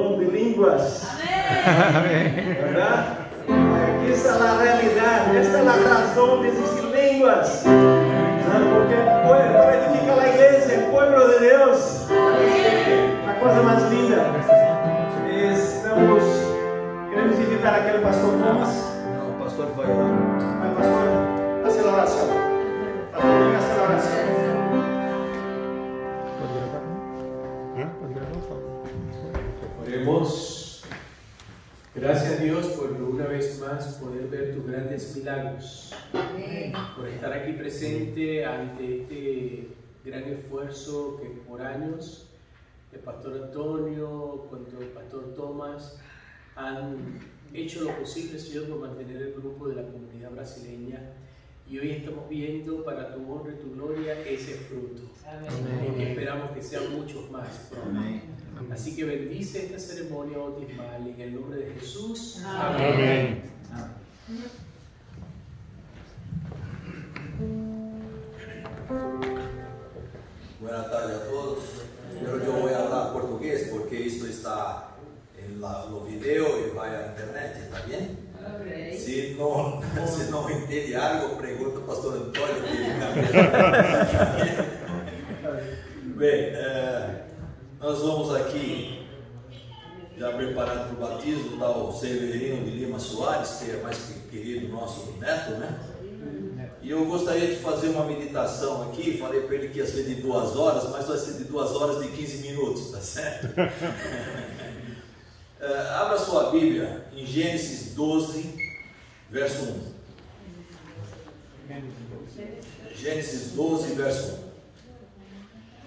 dom de línguas. Amém. ¿Verdad? Esa es la realidad, esta es la razón de existir línguas. Porque para edificar la iglesia, el pueblo de Dios, la cosa más linda. Queremos invitar a aquele pastor Thomas. Não, o pastor vai orar. Vai, pastor, hace la oración. Pastor, venga a hacer la oración. Oremos. Gracias a Dios por una vez más poder ver tus grandes milagros. Amén. Por estar aquí presente ante este gran esfuerzo que por años el pastor Antonio, junto al pastor Tomás, han hecho lo posible, Señor, por mantener el grupo de la comunidad brasileña. Y hoy estamos viendo para tu honra y tu gloria ese fruto. Amén. Y esperamos que sean muchos más pronto. Amén. Así que bendice esta ceremonia bautismal en el nombre de Jesús. Amén. Amén. Buenas tardes a todos. Pero yo voy a hablar portugués porque esto está en los videos y va a internet, ¿está bien? Okay. Se não entende algo, pergunta ao pastor Antônio. Bem, nós vamos aqui, já preparado para o batismo, está o Severino de Lima Soares, que é mais querido nosso neto, né? E eu gostaria de fazer uma meditação aqui. Falei para ele que ia ser de 2 horas, mas vai ser de 2 horas de 15 minutos, tá certo? Abra sua Bíblia em Gênesis 12, verso 1. Gênesis 12, verso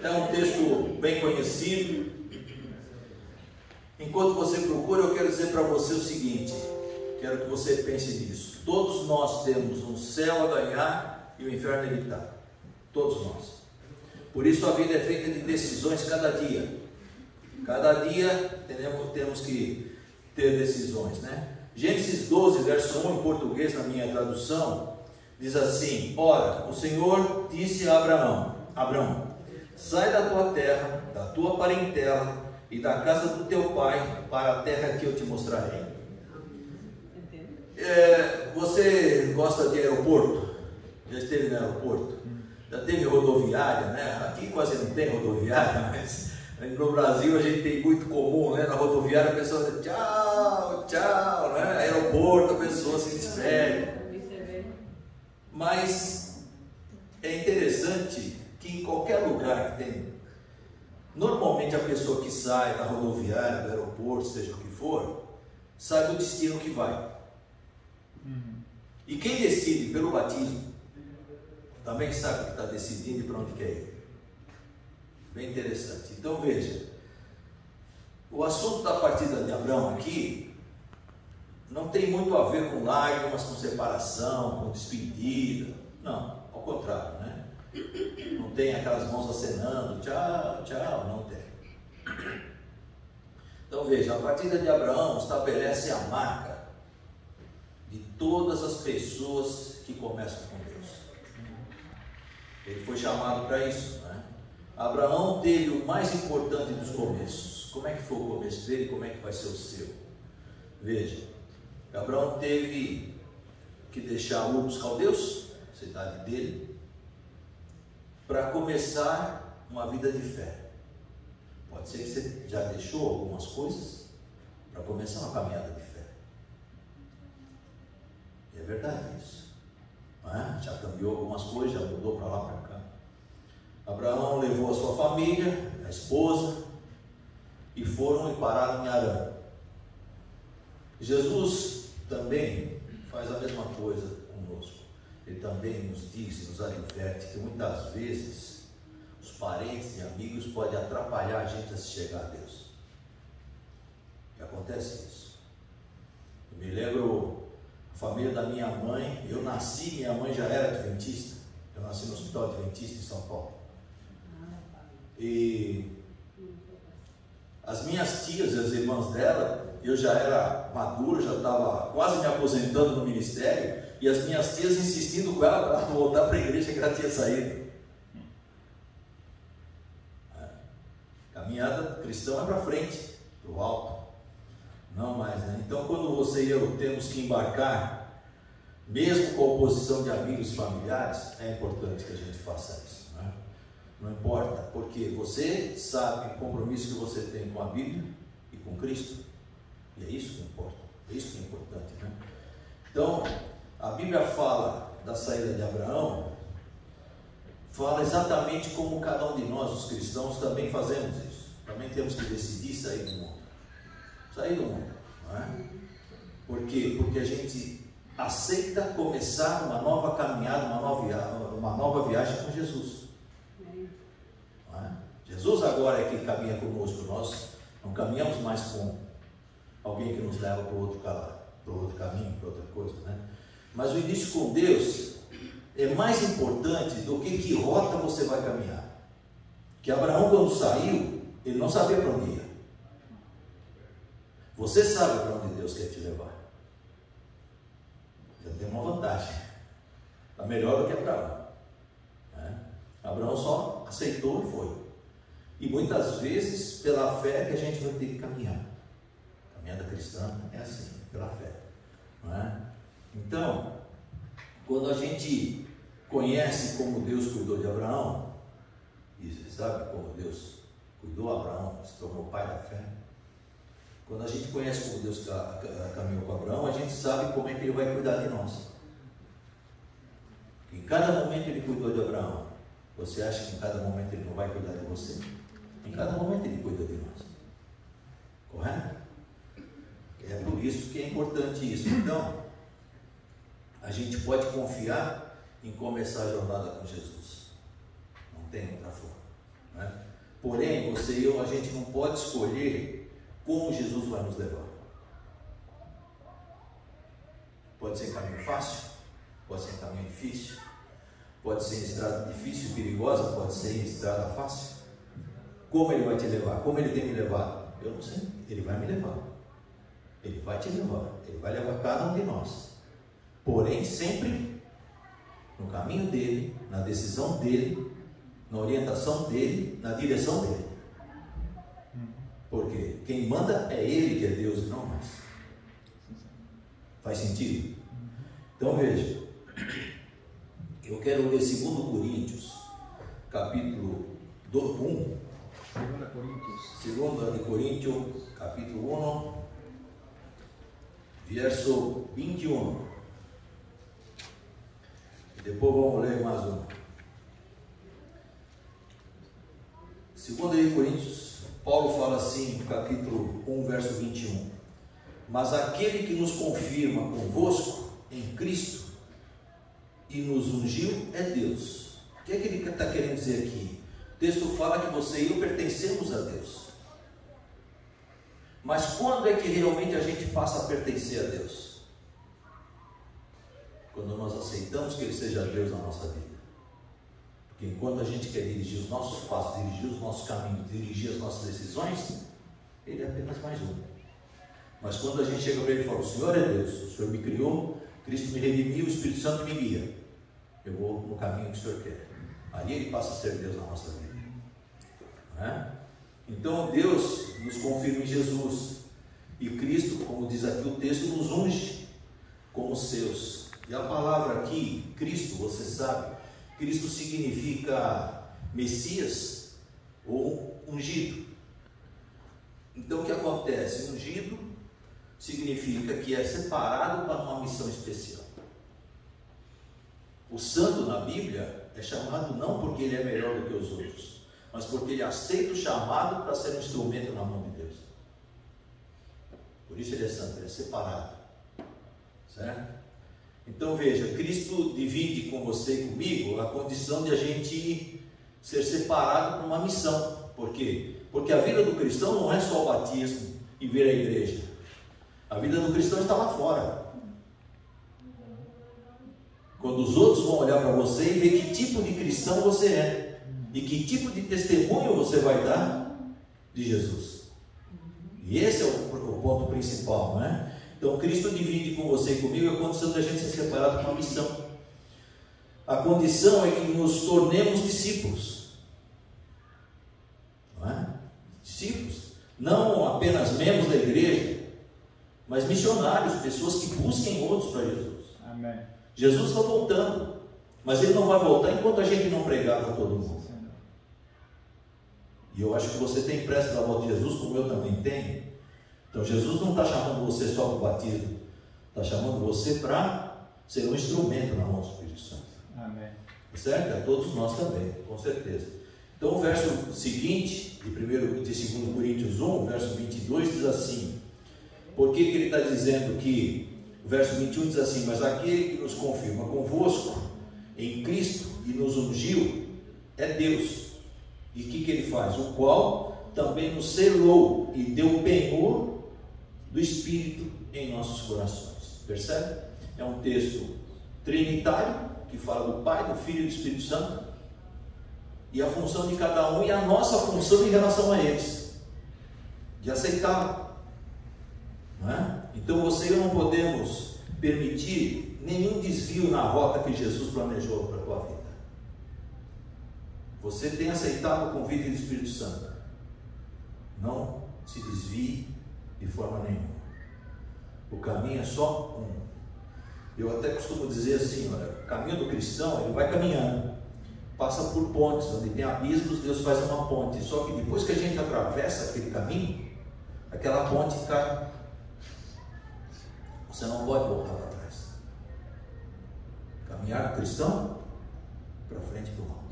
1. É um texto bem conhecido. Enquanto você procura, eu quero dizer para você o seguinte. Quero que você pense nisso. Todos nós temos um céu a ganhar e um inferno a evitar. Todos nós. Por isso a vida é feita de decisões cada dia. Cada dia temos que ter decisões, né? Gênesis 12, verso 1, em português, na minha tradução, diz assim: Ora, o Senhor disse a Abraão, sai da tua terra, da tua parentela e da casa do teu pai para a terra que eu te mostrarei. Você gosta de aeroporto? Já esteve no aeroporto? Já teve rodoviária, né? Aqui quase não tem rodoviária, mas no Brasil a gente tem muito comum, né? Na rodoviária a pessoa diz tchau, tchau, né? Aeroporto, a pessoa se despede. Mas é interessante que em qualquer lugar que tem, normalmente a pessoa que sai da rodoviária, do aeroporto, seja o que for, sabe o destino que vai. E quem decide pelo batismo também sabe o que está decidindo e para onde quer ir. Bem interessante. Então veja, o assunto da partida de Abraão aqui não tem muito a ver com lágrimas, com separação, com despedida. Não, ao contrário, né? Não tem aquelas mãos acenando, tchau, tchau, não tem. Então veja, a partida de Abraão estabelece a marca de todas as pessoas que começam com Deus. Ele foi chamado para isso, né? Abraão teve o mais importante dos começos. Como é que foi o começo dele? Como é que vai ser o seu? Veja, Abraão teve que deixar Ur dos Caldeus, cidade dele, para começar uma vida de fé. Pode ser que você já deixou algumas coisas para começar uma caminhada de fé. E é verdade isso. Não é? Já cambiou algumas coisas, já mudou para lá, para cá. Abraão levou a sua família, a esposa, e foram e pararam em Harã. Jesus também faz a mesma coisa conosco. Ele também nos diz e nos adverte que muitas vezes os parentes e amigos podem atrapalhar a gente a se chegar a Deus. E acontece isso. Eu me lembro a família da minha mãe. Eu nasci, minha mãe já era adventista. Eu nasci no Hospital Adventista em São Paulo. E as minhas tias e as irmãs dela, eu já era maduro, já estava quase me aposentando no ministério, e as minhas tias insistindo com ela para voltar para a igreja que ela tinha saído. Caminhada cristã é para frente, para o alto. Então, quando você e eu temos que embarcar, mesmo com a oposição de amigos e familiares, é importante que a gente faça isso, né? Não importa, porque você sabe o compromisso que você tem com a Bíblia e com Cristo, e é isso que importa, é isso que é importante, né? Então, a Bíblia fala da saída de Abraão, fala exatamente como cada um de nós, os cristãos, também fazemos isso. Também temos que decidir sair do mundo. Sair do mundo, não é? Por quê? Porque a gente aceita começar uma nova caminhada, uma nova viagem com Jesus. Não é? Jesus agora é quem caminha conosco, nós não caminhamos mais com alguém que nos leva para outro caminho, para outra coisa, né? Mas o início com Deus é mais importante do que rota você vai caminhar. Que Abraão, quando saiu, ele não sabia para onde ia. Você sabe para onde Deus quer te levar. Já tem uma vantagem. Está melhor do que Abraão, né? Abraão só aceitou e foi. E muitas vezes, pela fé, que a gente vai ter que caminhar. A caminhada cristã é assim, pela fé, não é? Então, quando a gente conhece como Deus cuidou de Abraão, e você sabe como Deus cuidou de Abraão, se tornou pai da fé. Quando a gente conhece como Deus caminhou com Abraão, a gente sabe como é que Ele vai cuidar de nós. Em cada momento Ele cuidou de Abraão. Você acha que em cada momento Ele não vai cuidar de você? Em cada momento Ele cuida de nós. Correto? É por isso que é importante isso. Então, a gente pode confiar em começar a jornada com Jesus. Não tem outra forma, né? Porém, você e eu, a gente não pode escolher como Jesus vai nos levar. Pode ser em caminho fácil, pode ser em caminho difícil, pode ser em estrada difícil e perigosa, pode ser em estrada fácil. Como Ele vai te levar? Como Ele tem me levado? Eu não sei. Ele vai me levar. Ele vai te levar. Ele vai levar cada um de nós. Porém, sempre no caminho dele, na decisão dele, na orientação dele, na direção dele. Porque quem manda é Ele, que é Deus, e não nós. Faz sentido? Então veja, eu quero ler 2 Coríntios, capítulo 1. 2 Coríntios, capítulo 1, verso 21. Depois vamos ler mais um. 2 Coríntios, Paulo fala assim, no capítulo 1, verso 21. Mas aquele que nos confirma convosco em Cristo e nos ungiu é Deus. O que é que ele está querendo dizer aqui? O texto fala que você e eu pertencemos a Deus. Mas quando é que realmente a gente passa a pertencer a Deus? Quando nós aceitamos que Ele seja Deus na nossa vida. Porque enquanto a gente quer dirigir os nossos passos, dirigir os nossos caminhos, dirigir as nossas decisões, Ele é apenas mais um. Mas quando a gente chega para Ele e fala, o Senhor é Deus, o Senhor me criou, Cristo me redimiu, o Espírito Santo me guia, eu vou no caminho que o Senhor quer. Aí Ele passa a ser Deus na nossa vida. Não é? Então Deus nos confirma em Jesus. E Cristo, como diz aqui o texto, nos unge como seus. E a palavra aqui, Cristo, você sabe, Cristo significa Messias ou ungido. Então o que acontece? Ungido significa que é separado para uma missão especial. O santo na Bíblia é chamado não porque ele é melhor do que os outros, mas porque ele aceita o chamado para ser um instrumento na mão de Deus. Por isso ele é santo, ele é separado. Certo? Então veja, Cristo divide com você e comigo a condição de a gente ser separado para uma missão. Por quê? Porque a vida do cristão não é só o batismo e vir à igreja. A vida do cristão está lá fora. Quando os outros vão olhar para você e ver que tipo de cristão você é e que tipo de testemunho você vai dar de Jesus. E esse é o ponto principal, não é? Então Cristo divide com você e comigo a condição da gente ser separado para uma missão. A condição é que nos tornemos discípulos. Não é? Discípulos. Não apenas membros da igreja, mas missionários, pessoas que busquem outros para Jesus. Amém. Jesus está voltando, mas Ele não vai voltar enquanto a gente não pregar para todo mundo. E eu acho que você tem pressa da volta de Jesus, como eu também tenho. Então Jesus não está chamando você só para o batismo, está chamando você para ser um instrumento na mão do Espírito Santo. Amém. Certo? A todos nós também, com certeza. Então o verso seguinte, de 2 Coríntios 1, verso 22, diz assim: por que ele está dizendo que, o verso 21 diz assim: mas aquele que nos confirma convosco em Cristo e nos ungiu é Deus. E o que ele faz? O qual também nos selou e deu o penhor do Espírito em nossos corações. Percebe? É um texto trinitário, que fala do Pai, do Filho e do Espírito Santo, e a função de cada um e a nossa função em relação a eles, de aceitá-lo, não é? Então você e eu não podemos permitir nenhum desvio na rota que Jesus planejou para a tua vida. Você tem aceitado o convite do Espírito Santo, não se desvie de forma nenhuma. O caminho é só um. Eu até costumo dizer assim, olha, o caminho do cristão, ele vai caminhando, passa por pontes, onde tem abismos, Deus faz uma ponte, só que depois que a gente atravessa aquele caminho, aquela ponte cai, você não pode voltar para trás. Caminhar do cristão, para frente e para o alto,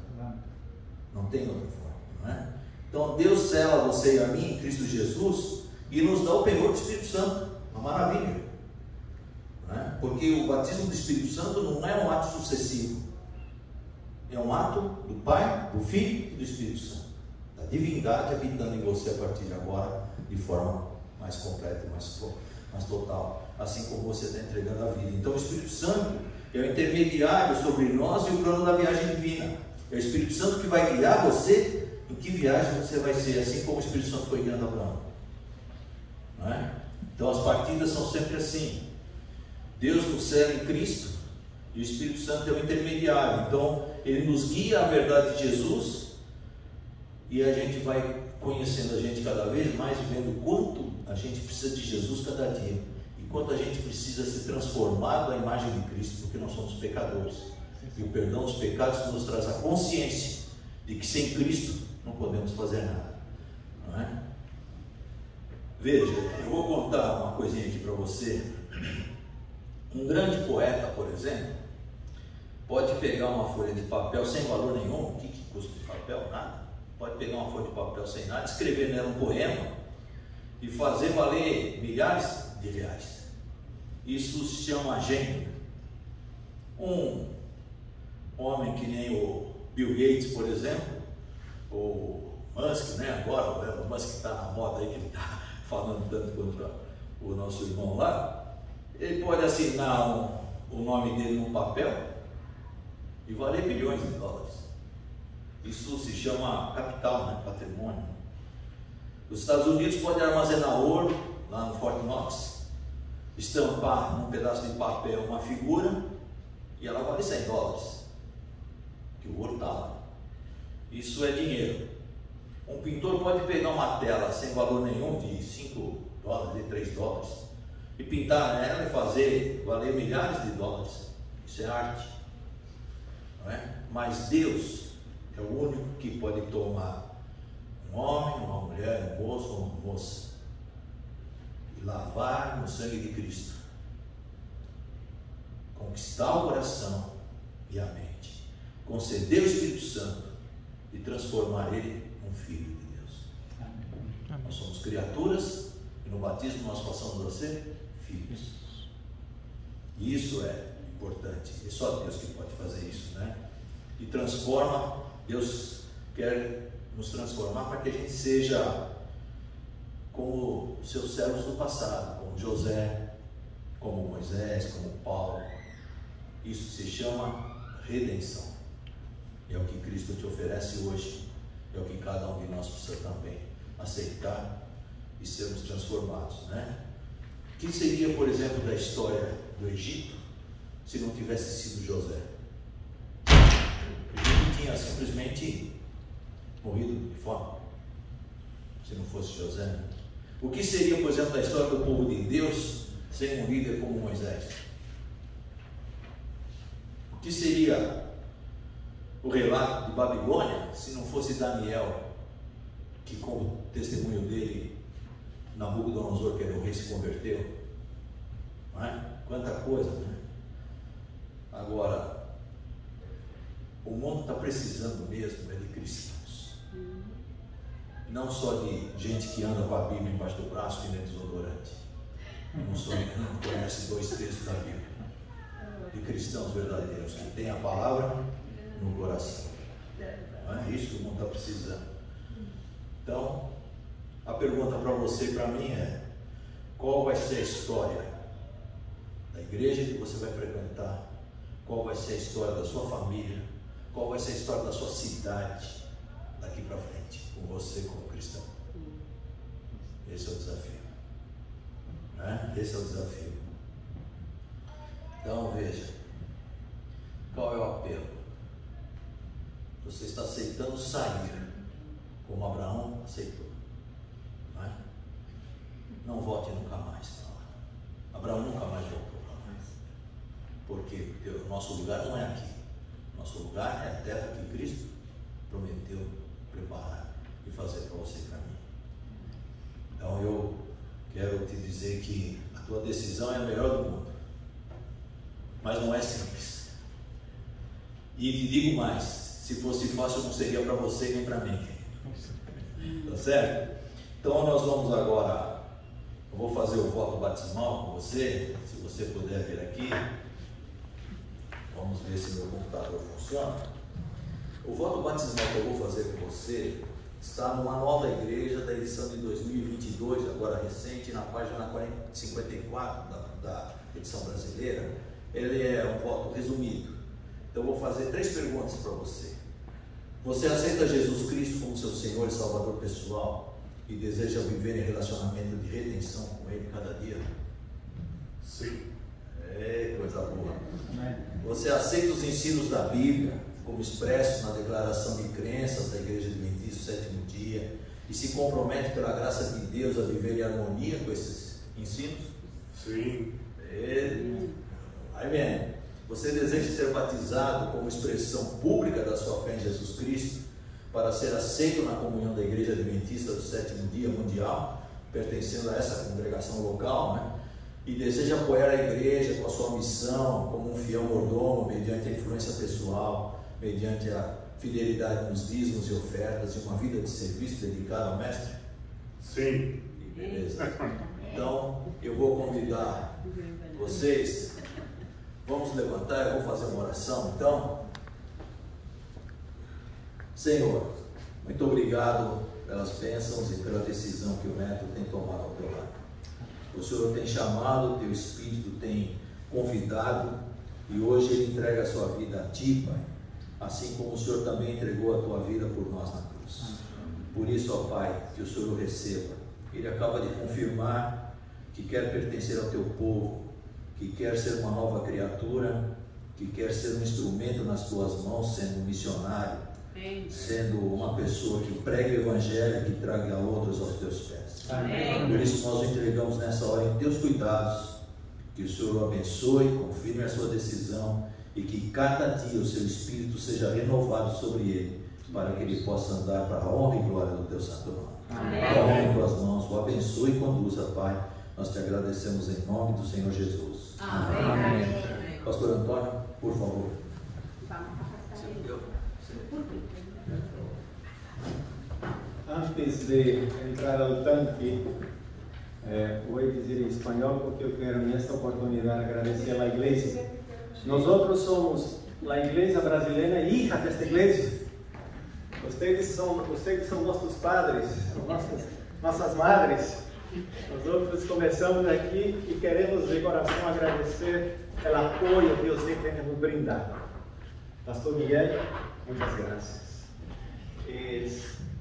não tem outra forma, não é? Então Deus sela você e a mim em Cristo Jesus, e nos dá o penhor do Espírito Santo, uma maravilha. Porque o batismo do Espírito Santo não é um ato sucessivo, é um ato do Pai, do Filho e do Espírito Santo, da divindade habitando em você a partir de agora, de forma mais completa, mais total, assim como você está entregando a vida. Então o Espírito Santo é o intermediário sobre nós e o plano da viagem divina. É o Espírito Santo que vai guiar você em que viagem você vai ser, assim como o Espírito Santo foi guiando Abraão, não é? Então as partidas são sempre assim. Deus nos cela em Cristo e o Espírito Santo é o intermediário. Então ele nos guia à verdade de Jesus e a gente vai conhecendo a gente cada vez mais, vendo quanto a gente precisa de Jesus cada dia e quanto a gente precisa ser transformado à imagem de Cristo, porque nós somos pecadores e o perdão dos pecados nos traz a consciência de que sem Cristo não podemos fazer nada, não é? Veja, eu vou contar uma coisinha aqui para você. Um grande poeta, por exemplo, pode pegar uma folha de papel sem valor nenhum. O que custa de papel? Nada. Pode pegar uma folha de papel sem nada, escrever nela um poema e fazer valer milhares de reais. Isso se chama gênio. Um homem que nem o Bill Gates, por exemplo, o Musk, né? Agora o Musk está na moda aí, que ele está falando tanto contra o nosso irmão lá. Ele pode assinar o nome dele num papel e valer bilhões de dólares. Isso se chama capital, né? Patrimônio. Os Estados Unidos podem armazenar ouro lá no Fort Knox, estampar num pedaço de papel uma figura e ela vale 100 dólares, que o ouro está lá. Isso é dinheiro. Um pintor pode pegar uma tela sem valor nenhum, de 5 dólares, de 3 dólares, e pintar nela e fazer valer milhares de dólares. Isso é arte, não é? Mas Deus é o único que pode tomar um homem, uma mulher, um moço ou uma moça e lavar no sangue de Cristo, conquistar o coração e a mente, conceder o Espírito Santo e transformar ele num filho de Deus. Amém. Nós somos criaturas e no batismo nós passamos a ser filhos. E isso é importante. É só Deus que pode fazer isso, né? E transforma. Deus quer nos transformar para que a gente seja como os seus servos do passado, como José, como Moisés, como Paulo. Isso se chama redenção. É o que Cristo te oferece hoje. É o que cada um de nós precisa também aceitar e sermos transformados, né? O que seria, por exemplo, da história do Egito se não tivesse sido José? O Egito tinha simplesmente morrido de fome se não fosse José. O que seria, por exemplo, da história do povo de Deus sem um líder como Moisés? O que seria o relato de Babilônia se não fosse Daniel, que com o testemunho dele, Nabucodonosor, que era o rei, se converteu? Não é? Quanta coisa, né? Agora, o mundo está precisando mesmo de cristãos, não só de gente que anda com a Bíblia embaixo do braço, que nem desodorante, não conhece 2 textos da Bíblia, de cristãos verdadeiros que têm a palavra no coração. Não é isso que o mundo está precisando. Então, a pergunta para você e para mim é: qual vai ser a história da igreja que você vai frequentar? Qual vai ser a história da sua família? Qual vai ser a história da sua cidade daqui para frente, com você como cristão? Esse é o desafio, né? Esse é o desafio. Então veja, qual é o apelo? Você está aceitando sair, como Abraão aceitou, não é? Não volte nunca mais para lá. Abraão nunca mais voltou para lá, porque o nosso lugar não é aqui. Nosso lugar é a terra que Cristo prometeu preparar e fazer para você e para mim. Então eu quero te dizer que a tua decisão é a melhor do mundo, mas não é simples. E te digo mais, se fosse fácil não seria para você nem para mim. Tá certo? Então nós vamos agora, eu vou fazer o voto batismal com você, se você puder vir aqui. Vamos ver se meu computador funciona. O voto batismal que eu vou fazer com você está no manual da igreja da edição de 2022, agora recente, na página 54 da edição brasileira. Ele é um voto resumido. Então eu vou fazer 3 perguntas para você. Você aceita Jesus Cristo como seu Senhor e Salvador pessoal e deseja viver em relacionamento de redenção com Ele cada dia? Sim. É, coisa boa. Você aceita os ensinos da Bíblia como expressos na declaração de crenças da Igreja Adventista do Sétimo Dia e se compromete pela graça de Deus a viver em harmonia com esses ensinos? Sim. Aí vem. Você deseja ser batizado como expressão pública da sua fé em Jesus Cristo para ser aceito na comunhão da Igreja Adventista do Sétimo Dia Mundial, pertencendo a essa congregação local, né? E deseja apoiar a igreja com a sua missão como um fiel mordomo, mediante a influência pessoal, mediante a fidelidade nos dízimos e ofertas e uma vida de serviço dedicada ao Mestre? Sim. Beleza. Então, eu vou convidar vocês, vamos levantar, eu vou fazer uma oração. Então, Senhor, muito obrigado pelas bênçãos e pela decisão que o Neto tem tomado ao teu lado. O Senhor tem chamado, o teu Espírito tem convidado e hoje Ele entrega a sua vida a Ti, Pai, assim como o Senhor também entregou a Tua vida por nós na cruz. Por isso, ó Pai, que o Senhor o receba. Ele acaba de confirmar que quer pertencer ao Teu povo, que quer ser uma nova criatura, que quer ser um instrumento nas Tuas mãos, sendo um missionário, sendo uma pessoa que pregue o Evangelho, que traga outros aos Teus pés. Amém. Por isso nós o entregamos nessa hora em Teus cuidados, que o Senhor o abençoe, confirme a sua decisão e que cada dia o seu Espírito seja renovado sobre ele, para que ele possa andar para a honra e glória do Teu santo nome. Coloque em Tuas mãos, o abençoe e conduza, Pai. Nós te agradecemos em nome do Senhor Jesus. Amém. Amém. Pastor Antônio, por favor. Antes de entrar ao tanque, vou dizer em espanhol porque eu quero nesta oportunidade agradecer à igreja. Nós somos a igreja brasileira, hija desta igreja. Vocês são nossos padres, nossas madres. Nós começamos aqui e queremos de coração agradecer pelo apoio que você tem nos brindado. Pastor Miguel, muitas graças.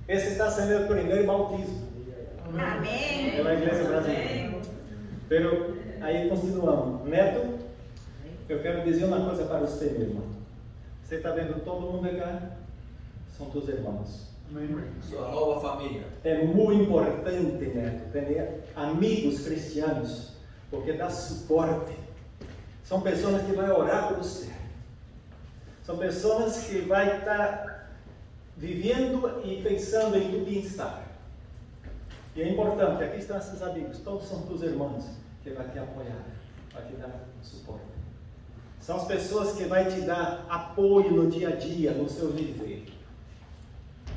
Esse está sendo o primeiro bautismo. Amém. Pela igreja brasileira. Pero aí continuamos. Neto, eu quero dizer uma coisa para você, meu irmão. Você está vendo todo mundo aqui? São teus irmãos. Sua nova família. É muito importante, Neto, ter amigos cristianos, porque dá suporte. São pessoas que vão orar por você. São pessoas que vão estar vivendo e pensando em tu bem-estar. E é importante, aqui estão esses amigos, todos são teus irmãos que vão te apoiar, vai te dar suporte. São as pessoas que vão te dar apoio no dia a dia, no seu viver.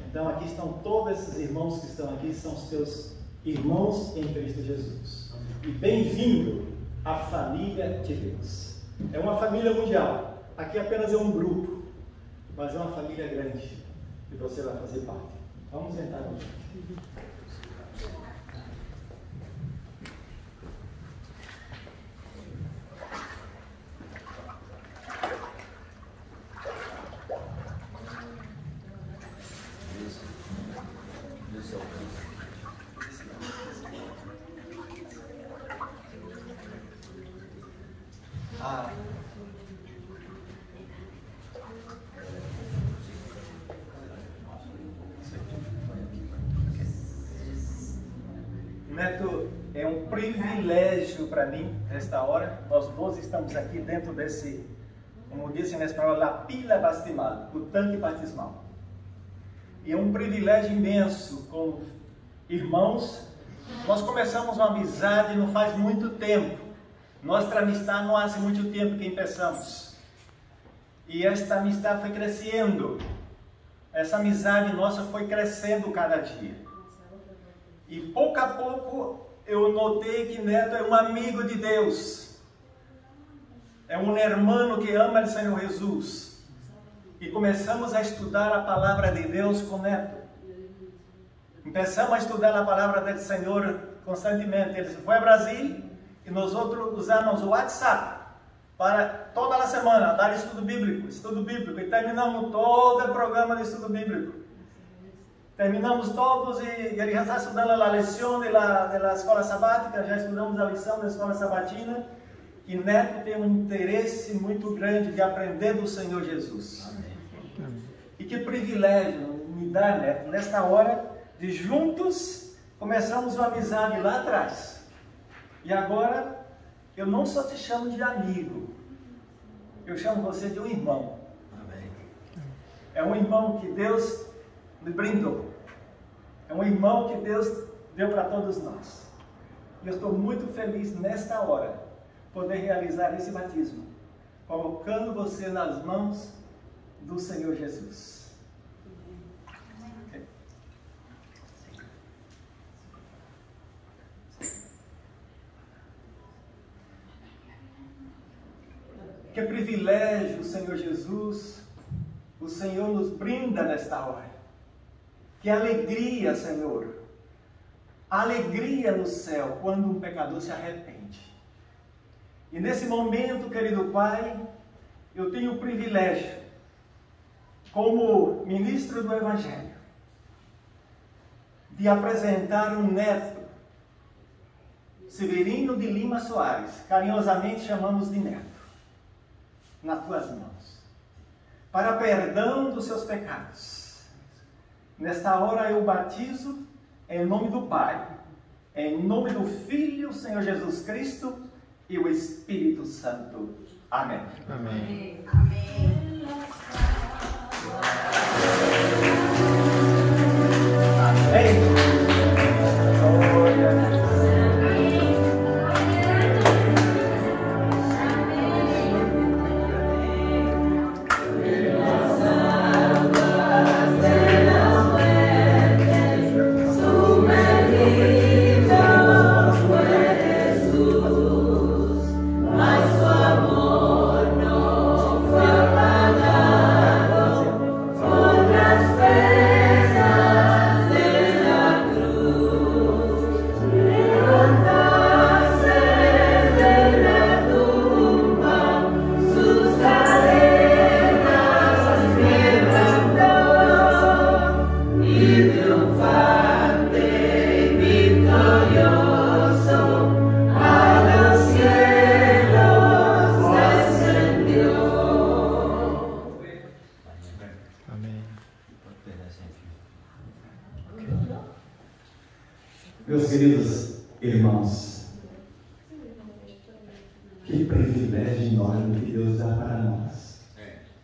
Então aqui estão todos esses irmãos que estão aqui, são os teus irmãos em Cristo Jesus. E bem-vindo à família de Deus. É uma família mundial. Aqui apenas é um grupo, mas é uma família grande que você vai fazer parte. Vamos entrar hoje. Neto, é um privilégio para mim, nesta hora. Nós dois estamos aqui dentro desse, como dizem na espanhol, la pila baptismal, o tanque batismal. E é um privilégio imenso com irmãos. Nós começamos uma amizade não faz muito tempo. Nossa amistade não faz muito tempo que começamos. E esta amistade foi crescendo. Essa amizade nossa foi crescendo cada dia. E pouco a pouco eu notei que Neto é um amigo de Deus. É um irmão que ama o Senhor Jesus. E começamos a estudar a palavra de Deus com Neto. Começamos a estudar a palavra do Senhor constantemente. Ele foi ao Brasil e nós outros usamos o WhatsApp para toda a semana dar estudo bíblico. E terminamos todo o programa de estudo bíblico. Terminamos todos e ele já está estudando a lição da escola sabática, já estudamos a lição da escola sabatina, e Neto tem um interesse muito grande de aprender do Senhor Jesus. Amém. E que privilégio me dá, Neto, nesta hora de juntos começamos uma amizade lá atrás. E agora eu não só te chamo de amigo, eu chamo você de um irmão. Amém. É um irmão que Deus me brindou. É um irmão que Deus deu para todos nós. E eu estou muito feliz nesta hora poder realizar esse batismo, colocando você nas mãos do Senhor Jesus. Que privilégio, Senhor Jesus, o Senhor nos brinda nesta hora. Que alegria, Senhor, alegria no céu quando um pecador se arrepende. E nesse momento, querido Pai, eu tenho o privilégio, como ministro do Evangelho, de apresentar um neto, Severino de Lima Soares, carinhosamente chamamos de Neto, nas tuas mãos, para perdão dos seus pecados. Nesta hora eu batizo em nome do Pai, em nome do Filho, Senhor Jesus Cristo e o Espírito Santo. Amém. Amém. Amém. Amém. Glória a Deus. Gracias. Que privilégio enorme que Deus dá para nós.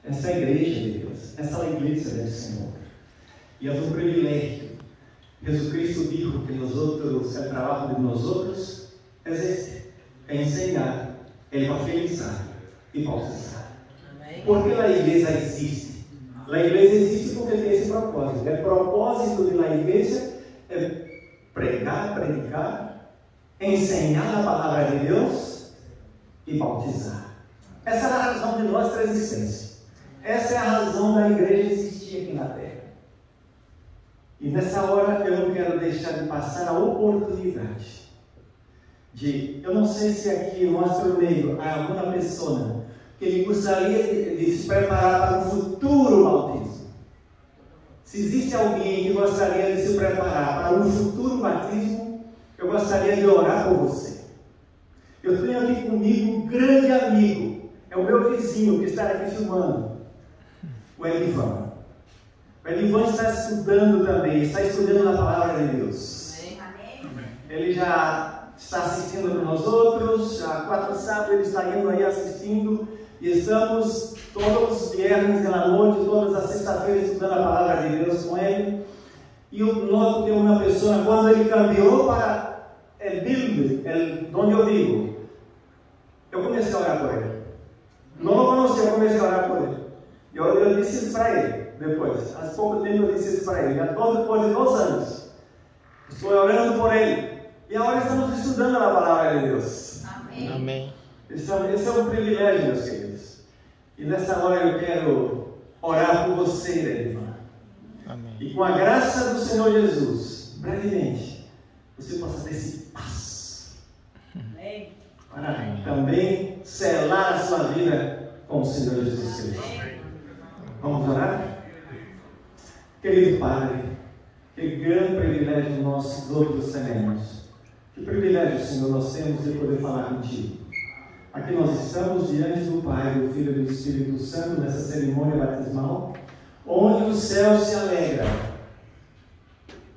Essa é a igreja de Deus. Essa é a igreja do Senhor. E é um privilégio. Jesus Cristo dijo que nosotros, el trabajo de nosotros es este, enseñar, evangelizar y bautizar. ¿Por qué la iglesia existe? La iglesia existe porque tem esse propósito. O propósito da igreja é pregar, predicar, ensinar a palavra de Deus e bautizar. Essa é a razão de nossa existência. Essa é a razão da igreja existir aqui na terra. E nessa hora eu não quero deixar de passar a oportunidade de, eu não sei se aqui no nosso meio há alguma pessoa que gostaria de se preparar para um futuro batismo. Se existe alguém que gostaria de se preparar para um futuro batismo, eu gostaria de orar por você. Eu tenho aqui comigo um grande amigo, é o meu vizinho que está aqui filmando, o Elivan. O Elivan está estudando também, está estudando a palavra de Deus. Amém. Ele já está assistindo com nós outros, já 4 sábados ele está indo aí assistindo, e estamos todos os viernes da noite, todas as sextas-feiras estudando a palavra de Deus com ele. E eu noto que uma pessoa, quando ele cambiou para o Bilde, onde eu vivo, eu comecei a orar por ele. Não o conhecia, eu comecei a orar por ele. Eu disse isso para ele depois. Há pouco tempo eu disse isso para ele. Já depois de 2 anos. Estou orando por ele. E agora estamos estudando a palavra de Deus. Amém. Amém. Esse é um privilégio, meus queridos. E nessa hora eu quero orar por você, Elivan. Amém. E com a graça do Senhor Jesus, brevemente, você possa ter esse passo. Amém. Para também selar a sua vida com o Senhor Jesus Cristo. Vamos orar? Querido Pai, que grande privilégio nós todos temos. Que privilégio, Senhor, nós temos de poder falar contigo. Aqui nós estamos diante do Pai, do Filho e do Espírito Santo, nessa cerimônia batismal, onde o céu se alegra.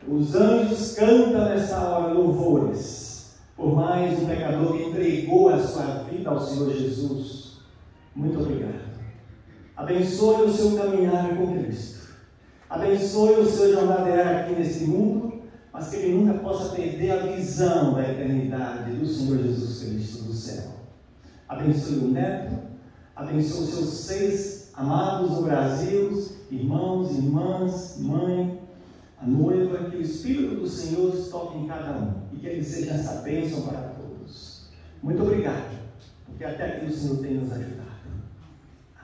Os anjos cantam nessa hora louvores, por mais um pecador que entregou a sua vida ao Senhor Jesus. Muito obrigado. Abençoe o seu caminhar com Cristo. Abençoe o seu jornadear aqui nesse mundo, mas que ele nunca possa perder a visão da eternidade do Senhor Jesus Cristo do céu. Abençoe o neto, abençoe os seus 6 amados no Brasil, irmãos, irmãs, mãe, a noiva, que o Espírito do Senhor toque em cada um e que ele seja essa bênção para todos. Muito obrigado, porque até aqui o Senhor tem nos ajudado.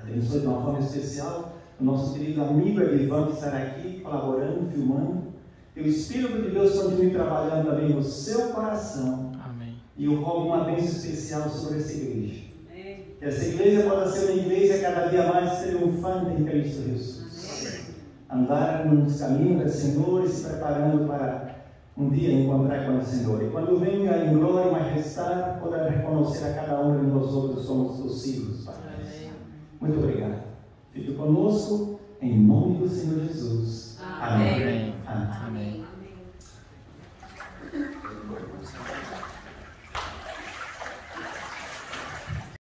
Abençoe de uma forma especial o nosso querido amigo Elivan, que estará aqui colaborando, filmando. Que o Espírito de Deus continue trabalhando também no seu coração. Amém. E eu rogo uma bênção especial sobre essa igreja. Amém. Que essa igreja possa ser uma igreja cada dia mais triunfante em Cristo Jesus. Amém. Andar nos caminhos do Senhor e se preparando para um dia encontrar com o Senhor. E quando venha em glória e majestade, poder reconhecer a cada um de nós outros somos seus filhos, Pai. Muito obrigado. Fique conosco, em nome do Senhor Jesus.